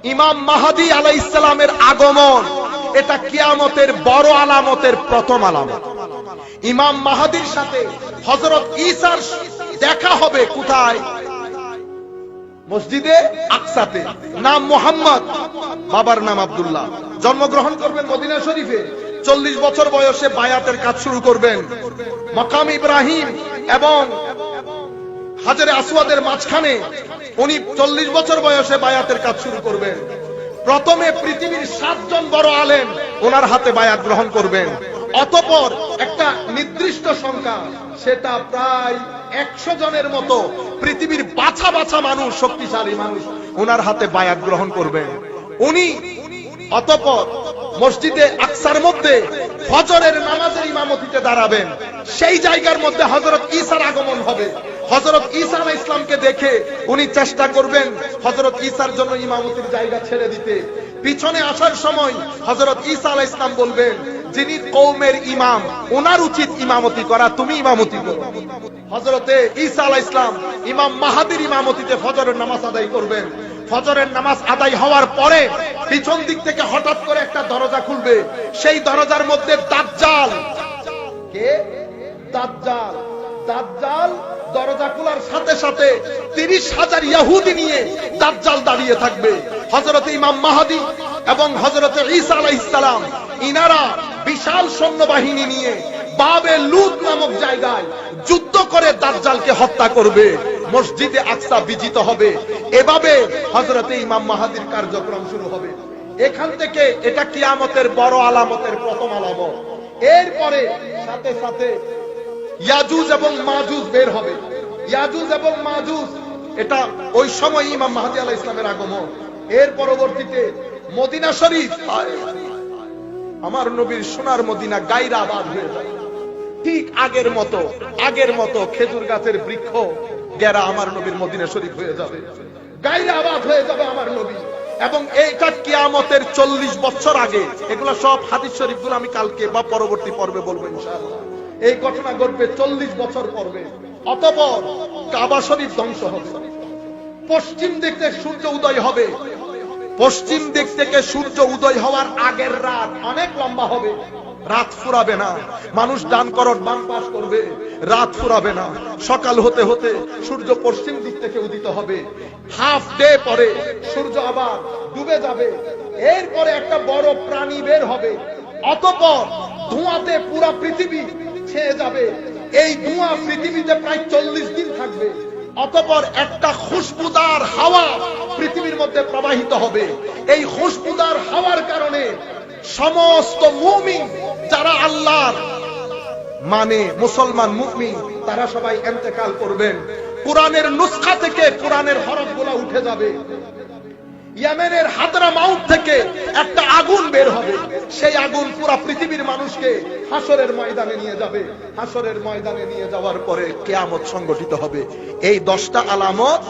ইমাম মাহদী আলাইহিস সালামের আগমন এটা কিয়ামতের বড় আলামতের প্রথম আলামত। ইমাম মাহদীর সাথে হযরত ঈসার দেখা হবে কোথায়? মসজিদে আকসাতে। নাম মুহাম্মদ, বাবার নাম আব্দুল্লাহ। জন্মগ্রহণ করবেন মদিনা শরীফে। 40 বছর বয়সে বায়াতের কাজ শুরু করবেন। মাকাম ইব্রাহিম এবং হাজরে আসওয়াদের মাঝখানে উনি 40 বছর বয়সে বায়াতের কাজ শুরু করবেন। প্রথমে পৃথিবীর 7 জন বড় আলেম ওনার হাতে বায়াত গ্রহণ করবেন। অতঃপর একটা নির্দিষ্ট সংখ্যা, সেটা প্রায় 100 জনের মতো পৃথিবীর বাছা বাছা মানুষ, শক্তিশালী মানুষ ওনার হাতে বায়াত গ্রহণ করবেন। উনি অতঃপর মসজিদে আকসার মধ্যে ফজরের নামাজের ইমামতিতে দাঁড়াবেন। সেই জায়গার মধ্যে হযরত ঈসার আগমন হবে। হযরত ঈসা আলাইহিস সালামকে দেখে উনি চেষ্টা করবেন হযরত ঈসার জন্য ইমামতির জায়গা ছেড়ে দিতে। পিছনে আসার সময় হযরত ঈসা আলাইহিস সালাম বলবেন, যিনি কওমের ইমাম ওনার উচিত ইমামতি করা, তুমি ইমামতি করো। হযরতে ঈসা আলাইহিস সালাম ইমাম মাহদীর ইমামতিতে ফজরের নামাজ আদায় করবেন। ফজরের নামাজ আদায় হওয়ার পরে পিছন দিক থেকে হঠাৎ করে একটা দরজা খুলবে। সেই দরজার মধ্যে দাজ্জাল, কে? দাজ্জাল। দাজ্জাল দরজা খোলার সাথে সাথে 30,000 ইহুদি নিয়ে দাজ্জাল দাঁড়িয়ে থাকবে। হযরত ইমাম মাহদী এবং হযরত ঈসা আলাইহিস সালাম ইনারা বিশাল সৈন্যবাহিনী নিয়ে বাবে লুত নামক জায়গায় যুদ্ধ করে দাজ্জালকে হত্যা করবে। মসজিদে আকসা বিজিত হবে। এভাবে হযরত ইমাম মাহদীর কার্যক্রম শুরু হবে। এখান থেকে এটা কিয়ামতের বড় আলামতের প্রথম আলামত। এরপরে সাথে সাথে ইয়াজুজ এবং মাজুজ বের হবে। ইয়াজুজ এবং মাজুজ এটা ওই সময় ইমাম মাহদী আলাইহিস সালামের আগমন। এর পরবর্তীতে মদিনা শরীফ, আমার নবীর সোনার মদিনা গায়রা আবাদ হয়ে যাবে। ঠিক আগের মতো খেজুর গাছের বৃক্ষ গেরা আমার নবীর মদিনা শরীফ হয়ে যাবে, গায়রা আবাদ হয়ে যাবে আমার নবী। এবং এইটা কিয়ামতের 40 বছর আগে। এগুলো সব হাদিস শরীফগুলো আমি কালকে বা পরবর্তী পর্বে বলবো ইনশাআল্লাহ। এই ঘটনা ঘটবে 40 বছর পর্বে। অতঃপর কাবা শরীফ ধ্বংস হবে। পশ্চিম দিক থেকে সূর্য উদয় হবে। পশ্চিম দিক থেকে সূর্য উদয় হওয়ার আগের রাত অনেক লম্বা হবে। রাত ফুরাবে না। মানুষ ডান করত বাম পাশ করবে, রাত ফুরাবে না। সকাল হতে হতে সূর্য পশ্চিম দিক থেকে উদিত হবে। হাফ ডে পরে সূর্য আবার ডুবে যাবে। এরপরে একটা বড় প্রাণী বের হবে। অতঃপর ধোঁয়াতে পুরো পৃথিবী ছেয়ে যাবে। এই ধোঁয়া পৃথিবীতে প্রায় 40 দিন থাকবে। অতঃপর একটা খুশবুদার হাওয়া পৃথিবীর মধ্যে প্রবাহিত হবে। এই খুশবুদার হাওয়ার কারণে সমস্ত মুমিন যারা আল্লাহর মানে মুসলমান মুমিন তারা সবাই ইন্তেকাল করবেন। কোরআনের নুসখা থেকে কোরআনের হরফগুলো উঠে যাবে। ইয়েমেনের হাদরামাউত থেকে একটা আগুন বের হবে। সেই আগুন পুরো পৃথিবীর মানুষকে হাসরের ময়দানে নিয়ে যাবে। হাসরের ময়দানে নিয়ে যাওয়ার পরে কিয়ামত সংগঠিত হবে। এই 10টা আলামত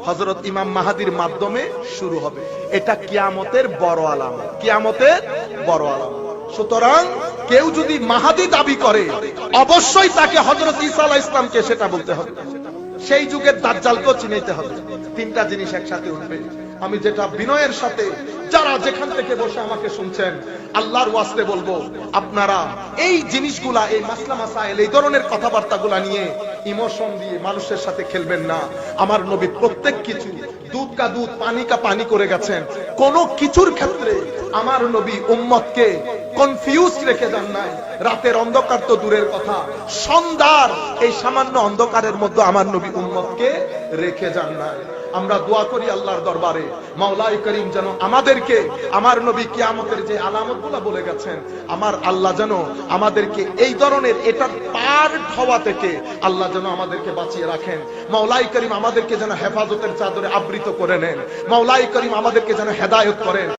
হযরত ইমাম মাহদীর মাধ্যমে শুরু হবে। এটা কিয়ামতের বড় আলামত, কিয়ামতের বড় আলামত। সুতরাং কেউ যদি মাহদী দাবি করে অবশ্যই তাকে হযরত ঈসা আলাইহিস সালামকে সেটা বলতে হবে। সেই যুগের দাজ্জালকেও চিনাইতে হবে। 3টা জিনিস একসাথে উঠবে। আমি যেটা বিনয়ের সাথে যারা যেখান থেকে বসে আমাকে শুনছেন আল্লাহর ওয়াস্তে বলবো, আপনারা এই জিনিসগুলা, এই মাসলা মাসাইল, এই ধরনের কথাবার্তাগুলা নিয়ে ইমোশন দিয়ে মানুষের সাথে খেলবেন না। আমার নবী প্রত্যেক কিছু দুধ কা দুধ পানি কা পানি করে গেছেন। কোন কিছুর ক্ষেত্রে আমার নবী উম্মতকে কনফিউজ রেখে যান নাই। রাতের অন্ধকার তো দূরের কথা, সন্ধ্যার এই সামান্য অন্ধকারের মধ্যে আমার নবী উম্মতকে রেখে যান নাই। আমরা দোয়া করি আল্লাহর দরবারে মাওলাই করিম যেন আমাদেরকে আমার নবী কিয়ামতের যে আলামতগুলো বলে গেছেন, আমার আল্লাহ যেন আমাদেরকে এই ধরনের এটা পার্ট হওয়া থেকে আল্লাহ যেন আমাদেরকে বাঁচিয়ে রাখেন। মাওলাই করিম আমাদেরকে যেন হেফাজতের চাদরে আবৃত করে নেন। মাওলাই করিম আমাদেরকে যেন হেদায়েত করেন।